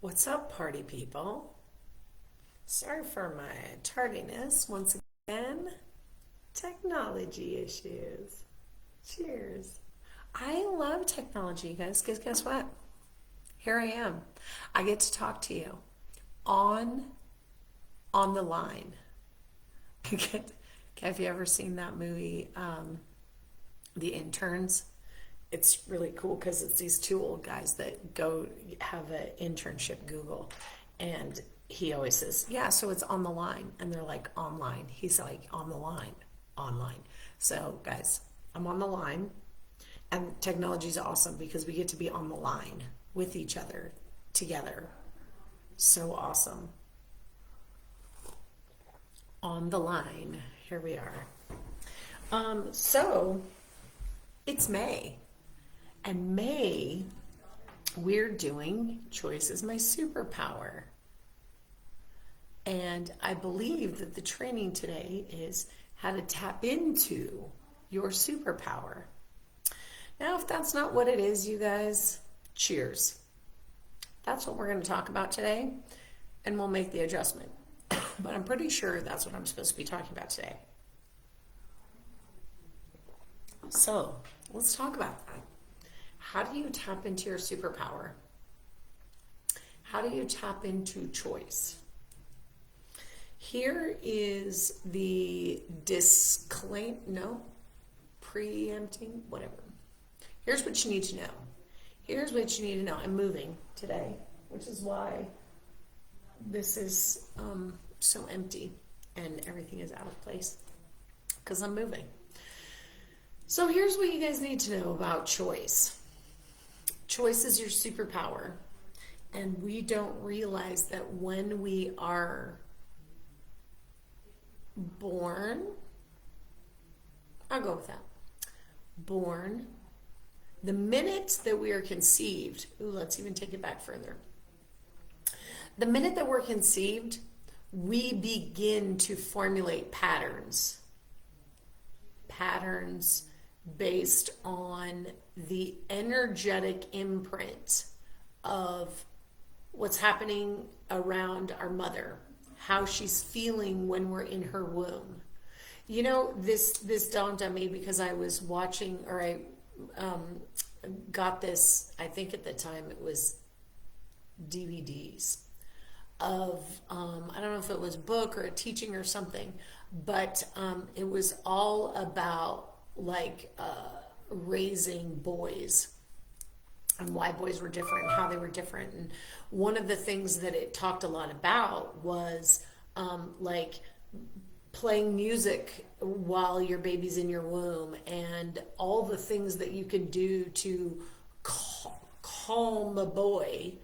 What's up, party people? Sorry for my tardiness once again. Technology issues. Cheers. I love technology, you guys, because guess what? Here I am. I get to talk to you on on the line. Have you ever seen that movie, The Interns? It's really cool because it's these two old guys that go have an internship Google, and he always says, "Yeah, so it's on the line," and they're like, "Online." He's like, "On the line, online." So, guys, I'm on the line, and technology is awesome because we get to be on the line with each other together. So awesome. On the line. Here we are. So it's May. And May, we're doing Choice is My Superpower. And I believe that the training today is how to tap into your superpower. Now, if that's not what it is, you guys, cheers. That's what we're going to talk about today, and we'll make the adjustment. But I'm pretty sure that's what I'm supposed to be talking about today. So, let's talk about that. How do you tap into your superpower? How do you tap into choice? Here is the preempting, whatever. Here's what you need to know. Here's what you need to know. I'm moving today, which is why this is so empty and everything is out of place, because I'm moving. So here's what you guys need to know about choice. Choice is your superpower, and we don't realize that when we are born, I'll go with that, born, the minute that we are conceived, let's even take it back further. The minute that we're conceived, we begin to formulate patterns based on the energetic imprint of what's happening around our mother, how she's feeling when we're in her womb. You know, this dawned on me because I was watching, or I got this, I think at the time it was DVDs of, I don't know if it was a book or a teaching or something, but it was all about raising boys and why boys were different and how they were different. And one of the things that it talked a lot about was playing music while your baby's in your womb, and all the things that you can do to calm a boy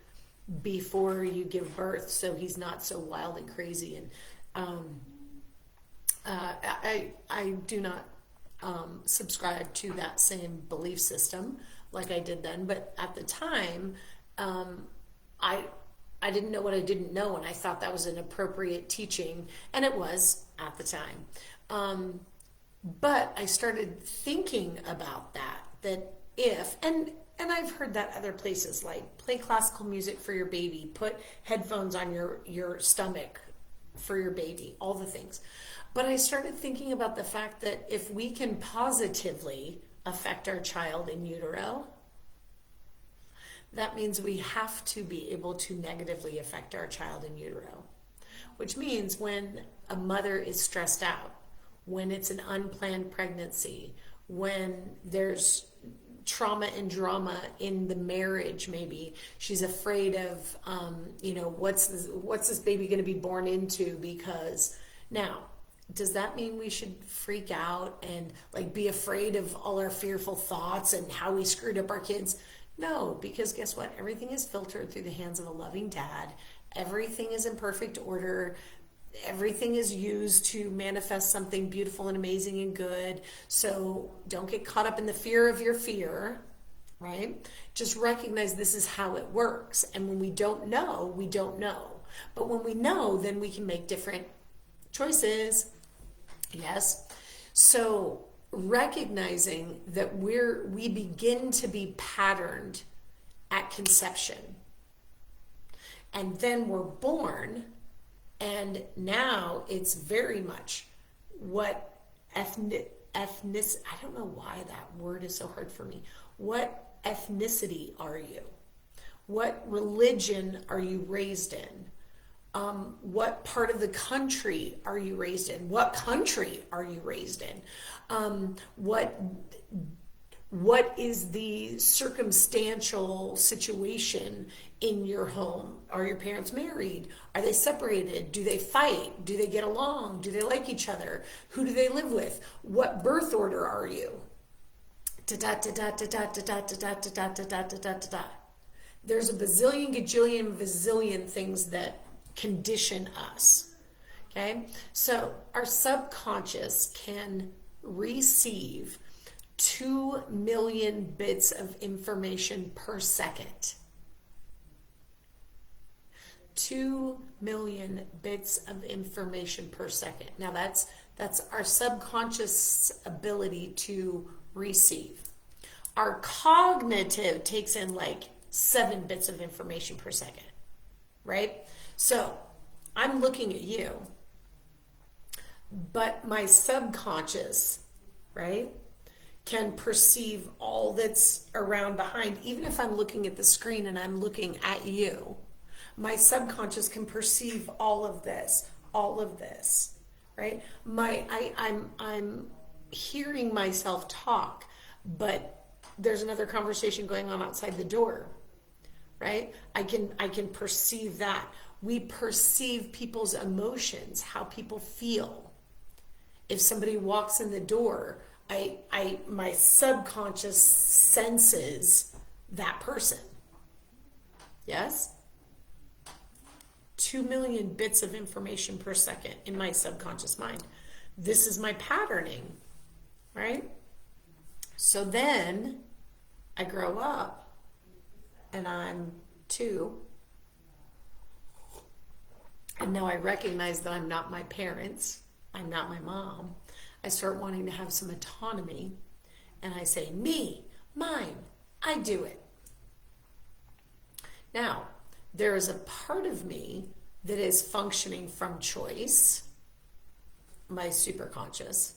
before you give birth so he's not so wild and crazy. And I do not subscribe to that same belief system like I did then, but at the time, I didn't know what I didn't know, and I thought that was an appropriate teaching, and it was at the time. But I started thinking about that if, and I've heard that other places, like play classical music for your baby, put headphones on your stomach for your baby, all the things. But I started thinking about the fact that if we can positively affect our child in utero, that means we have to be able to negatively affect our child in utero. Which means when a mother is stressed out, when it's an unplanned pregnancy, when there's trauma and drama in the marriage, maybe she's afraid of, what's this baby going to be born into? Because now, does that mean we should freak out and be afraid of all our fearful thoughts and how we screwed up our kids? No, because guess what? Everything is filtered through the hands of a loving dad. Everything is in perfect order. Everything is used to manifest something beautiful and amazing and good. So don't get caught up in the fear of your fear, right? Just recognize this is how it works. And when we don't know, we don't know. But when we know, then we can make different choices. Yes. So recognizing that we begin to be patterned at conception. And then we're born, and now it's very much what ethnic, I don't know why that word is so hard for me. What ethnicity are you? What religion are you raised in? What part of the country are you raised in? What country are you raised in? What is the circumstantial situation in your home? Are your parents married? Are they separated? Do they fight? Do they get along? Do they like each other? Who do they live with? What birth order are you? There's a bazillion, gajillion, bazillion things that condition us. Okay? So our subconscious can receive 2 million bits of information per second. 2 million bits of information per second. Now that's our subconscious ability to receive. Our cognitive takes in like 7 bits of information per second, right? So I'm looking at you, but my subconscious, right, can perceive all that's around behind. Even if I'm looking at the screen and I'm looking at you, my subconscious can perceive all of this, right? I'm hearing myself talk, but there's another conversation going on outside the door, right? I can perceive that. We perceive people's emotions, how people feel. If somebody walks in the door, my subconscious senses that person. Yes? 2 million bits of information per second in my subconscious mind. This is my patterning, right? So then I grow up and I'm 2. And now I recognize that I'm not my parents. I'm not my mom. I start wanting to have some autonomy, and I say, me, mine, I do it. Now, there is a part of me that is functioning from choice, my superconscious,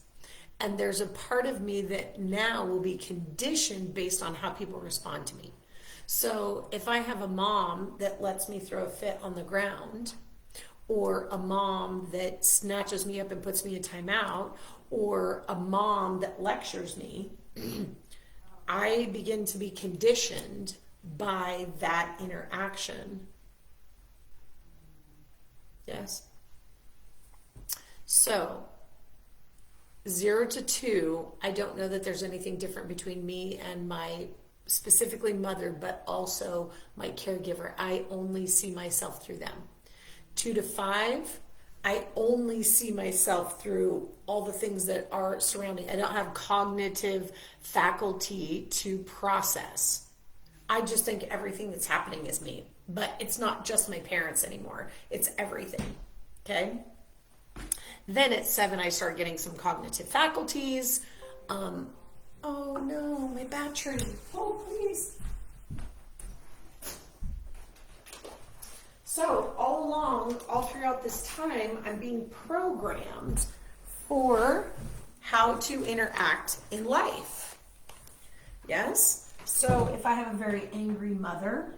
and there's a part of me that now will be conditioned based on how people respond to me. So if I have a mom that lets me throw a fit on the ground, or a mom that snatches me up and puts me in timeout, or a mom that lectures me, I begin to be conditioned by that interaction. Yes? So, 0 to 2, I don't know that there's anything different between me and my specifically mother, but also my caregiver. I only see myself through them. 2 to 5, I only see myself through all the things that are surrounding. I don't have cognitive faculty to process. I just think everything that's happening is me. But it's not just my parents anymore. It's everything. Okay? Then at 7, I start getting some cognitive faculties. Oh no, my battery. Oh, please. So all along, all throughout this time, I'm being programmed for how to interact in life. Yes? So if I have a very angry mother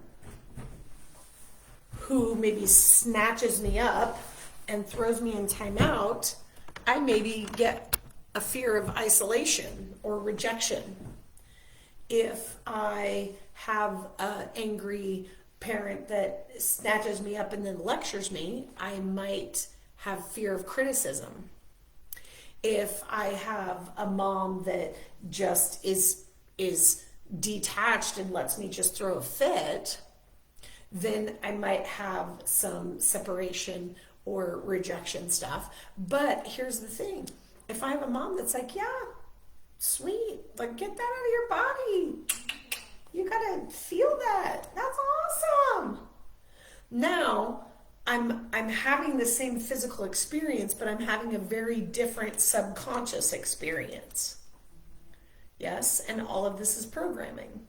who maybe snatches me up and throws me in timeout, I maybe get a fear of isolation or rejection. If I have an angry parent that snatches me up and then lectures me, I might have fear of criticism. If I have a mom that just is detached and lets me just throw a fit, then I might have some separation or rejection stuff. But here's the thing. If I have a mom that's like, yeah, sweet, like get that out of your body. You gotta feel that. That's awesome. Now, I'm having the same physical experience, but I'm having a very different subconscious experience. Yes, and all of this is programming.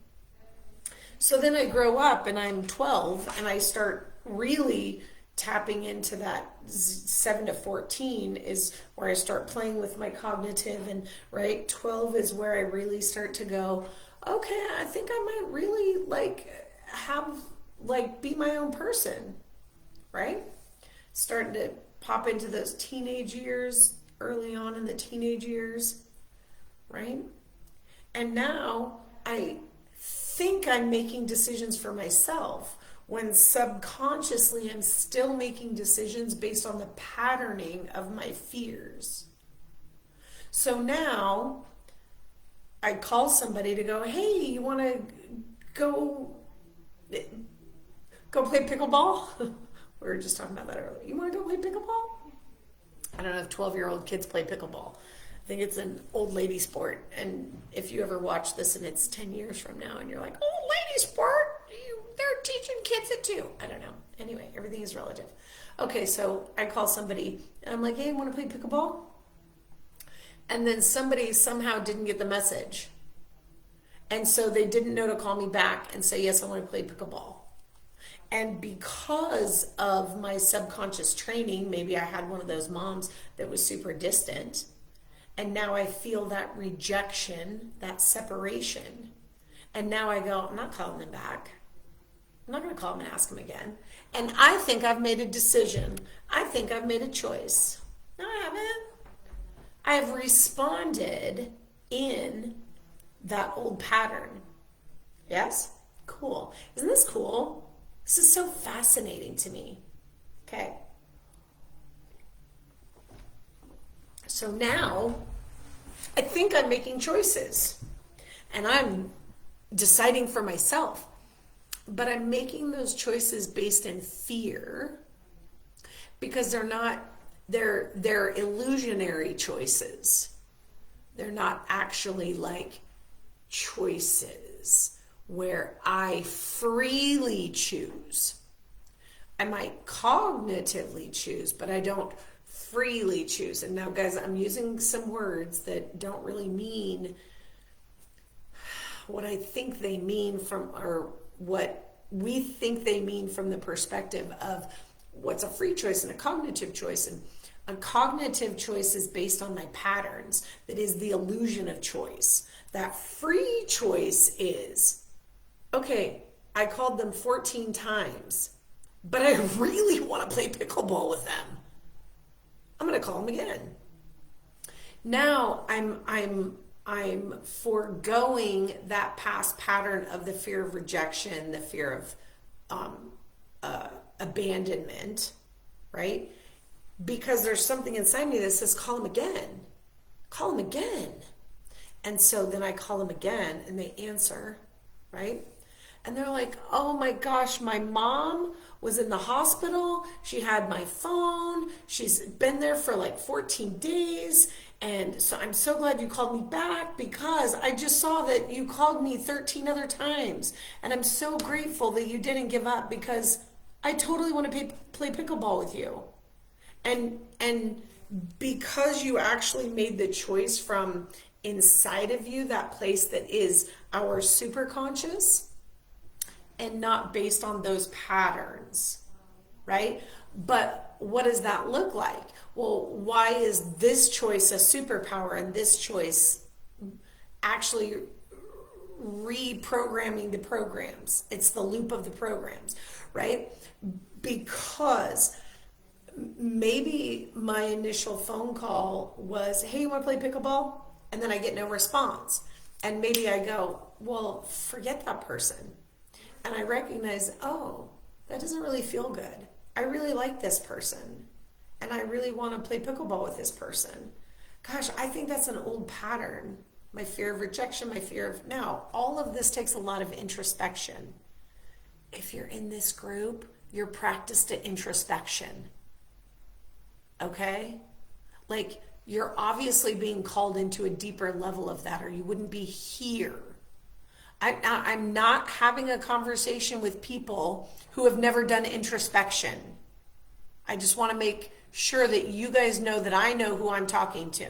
So then I grow up and I'm 12 and I start really tapping into that 7 to 14 is where I start playing with my cognitive, and right, 12 is where I really start to go, okay, I think I might really be my own person, right? Starting to pop into those teenage years, early on in the teenage years, right? And now I think I'm making decisions for myself when subconsciously I'm still making decisions based on the patterning of my fears. So now I call somebody to go, hey, you want to go play pickleball? We were just talking about that earlier. You want to go play pickleball? I don't know if 12-year-old kids play pickleball. I think it's an old lady sport. And if you ever watch this and it's 10 years from now and you're like, old lady sport? They're teaching kids it too. I don't know. Anyway, everything is relative. Okay, so I call somebody and I'm like, hey, want to play pickleball? And then somebody somehow didn't get the message. And so they didn't know to call me back and say, yes, I want to play pickleball. And because of my subconscious training, maybe I had one of those moms that was super distant. And now I feel that rejection, that separation. And now I go, I'm not calling them back. I'm not going to call them and ask them again. And I think I've made a decision. I think I've made a choice. No, I haven't. I have responded in that old pattern. Yes? Cool. Isn't this cool? This is so fascinating to me. Okay. So now I think I'm making choices and I'm deciding for myself. But I'm making those choices based in fear because they're illusionary choices. They're not actually like choices where I freely choose. I might cognitively choose, but I don't freely choose. And now, guys, I'm using some words that don't really mean what I think they mean or what we think they mean from the perspective of what's a free choice and a cognitive choice. And a cognitive choice is based on my patterns. That is the illusion of choice. That free choice is, okay, I called them 14 times, but I really want to play pickleball with them. I'm going to call them again. Now I'm foregoing that past pattern of the fear of rejection, the fear of abandonment, right? Because there's something inside me that says, call them again. Call them again. And so then I call them again and they answer, right? And they're like, oh my gosh, my mom was in the hospital. She had my phone. She's been there for like 14 days. And so I'm so glad you called me back because I just saw that you called me 13 other times. And I'm so grateful that you didn't give up because I totally want to play pickleball with you. And because you actually made the choice from inside of you, that place that is our superconscious, and not based on those patterns, right? But what does that look like? Well, why is this choice a superpower and this choice actually reprogramming the programs? It's the loop of the programs, right? Because maybe my initial phone call was, hey, you want to play pickleball? And then I get no response. And maybe I go, well, forget that person. And I recognize, oh, that doesn't really feel good. I really like this person. And I really want to play pickleball with this person. Gosh, I think that's an old pattern. My fear of rejection, my fear of... Now, all of this takes a lot of introspection. If you're in this group, you're practiced at introspection. Okay? Like, you're obviously being called into a deeper level of that, or you wouldn't be here. I'm not having a conversation with people who have never done introspection. I just want to make sure that you guys know that I know who I'm talking to.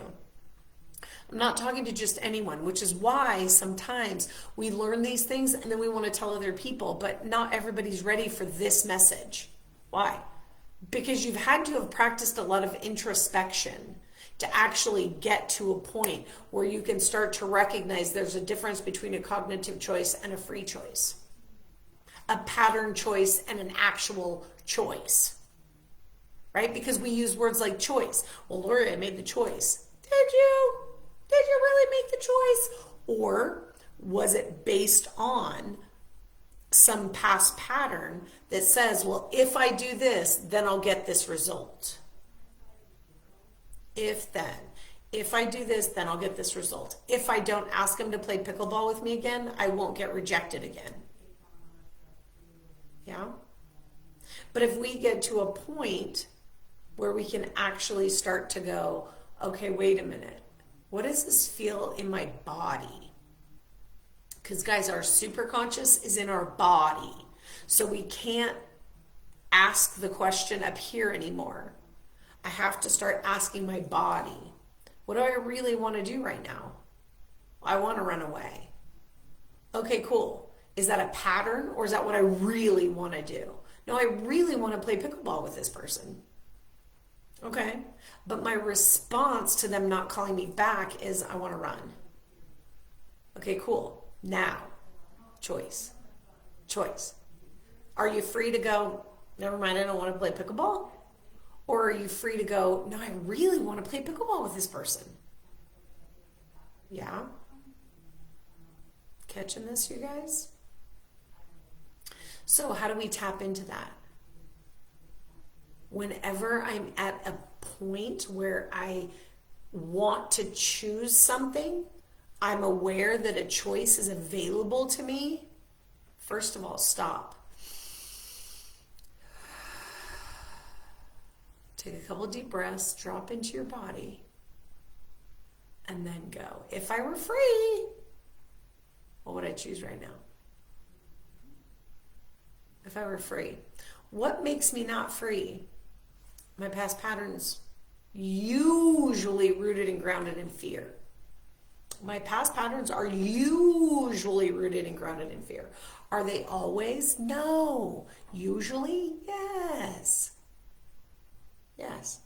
I'm not talking to just anyone, which is why sometimes we learn these things and then we want to tell other people, but not everybody's ready for this message. Why? Because you've had to have practiced a lot of introspection to actually get to a point where you can start to recognize there's a difference between a cognitive choice and a free choice, a pattern choice and an actual choice, right? Because we use words like choice. Well, Lori, I made the choice. Did you? Did you really make the choice? Or was it based on some past pattern that says, well, if I do this, then I'll get this result. If then. If I do this, then I'll get this result. If I don't ask him to play pickleball with me again, I won't get rejected again. Yeah? But if we get to a point where we can actually start to go, okay, wait a minute. What does this feel in my body? Because guys, our superconscious is in our body. So we can't ask the question up here anymore. I have to start asking my body, what do I really want to do right now? I want to run away. Okay, cool. Is that a pattern or is that what I really want to do? No, I really want to play pickleball with this person. Okay, but my response to them not calling me back is I want to run. Okay, cool. Now, choice. Choice. Are you free to go, never mind, I don't want to play pickleball? Or are you free to go, no, I really want to play pickleball with this person? Yeah? Catching this, you guys? So how do we tap into that? Whenever I'm at a point where I want to choose something, I'm aware that a choice is available to me. First of all, stop. Take a couple deep breaths, drop into your body, and then go. If I were free, what would I choose right now? If I were free. What makes me not free? My past patterns, usually rooted and grounded in fear. My past patterns are usually rooted and grounded in fear. Are they always? No. Usually, yes. Yes.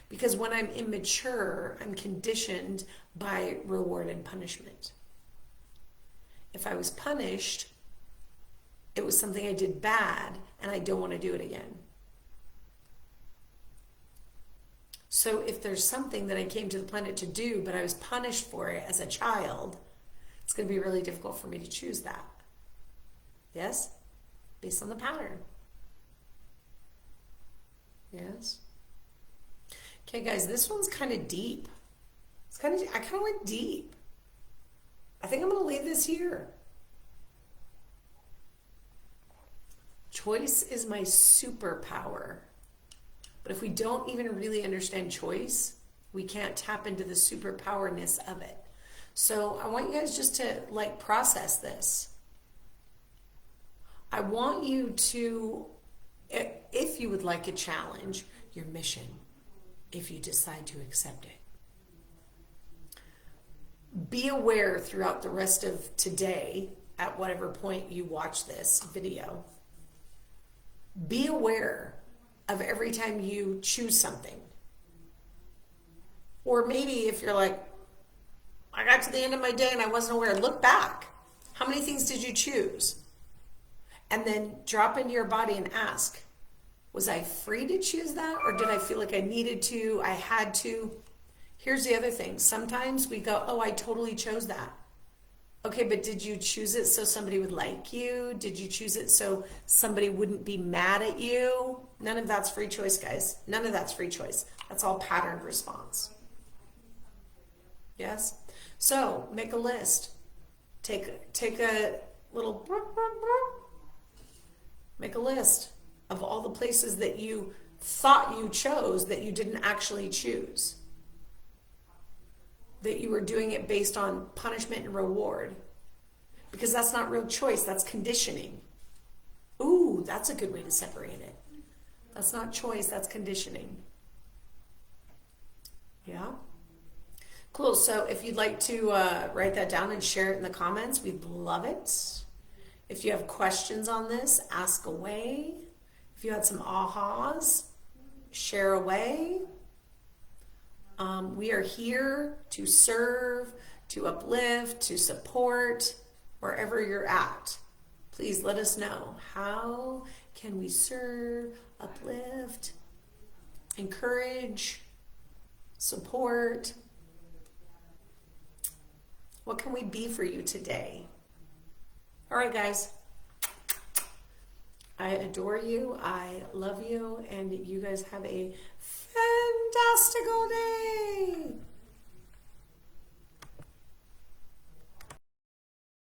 Because when I'm immature, I'm conditioned by reward and punishment. If I was punished, it was something I did bad, and I don't want to do it again. So if there's something that I came to the planet to do, but I was punished for it as a child, it's going to be really difficult for me to choose that. Yes? Based on the pattern. Yes? Okay, guys, this one's kind of deep. I kind of went deep. I think I'm going to leave this here. Choice is my superpower. But if we don't even really understand choice, we can't tap into the superpowerness of it. So I want you guys just to process this. I want you to, if you would like a challenge, your mission, if you decide to accept it. Be aware throughout the rest of today, at whatever point you watch this video, be aware of every time you choose something. Or maybe if you're like, I got to the end of my day and I wasn't aware, look back. How many things did you choose? And then drop into your body and ask, was I free to choose that? Or did I feel like I needed to, I had to? Here's the other thing. Sometimes we go, oh, I totally chose that. Okay, but did you choose it so somebody would like you? Did you choose it so somebody wouldn't be mad at you? None of that's free choice, guys. None of that's free choice. That's all patterned response. Yes? So make a list. Take a little, make a list of all the places that you thought you chose that you didn't actually choose. That you were doing it based on punishment and reward. Because that's not real choice, that's conditioning. Ooh, that's a good way to separate it. That's not choice, that's conditioning. Yeah? Cool, so if you'd like to write that down and share it in the comments, we'd love it. If you have questions on this, ask away. If you had some ahas, share away. We are here to serve, to uplift, to support wherever you're at. Please let us know. How can we serve, uplift, encourage, support? What can we be for you today? All right, guys. I adore you. I love you. And you guys have a fantastical day.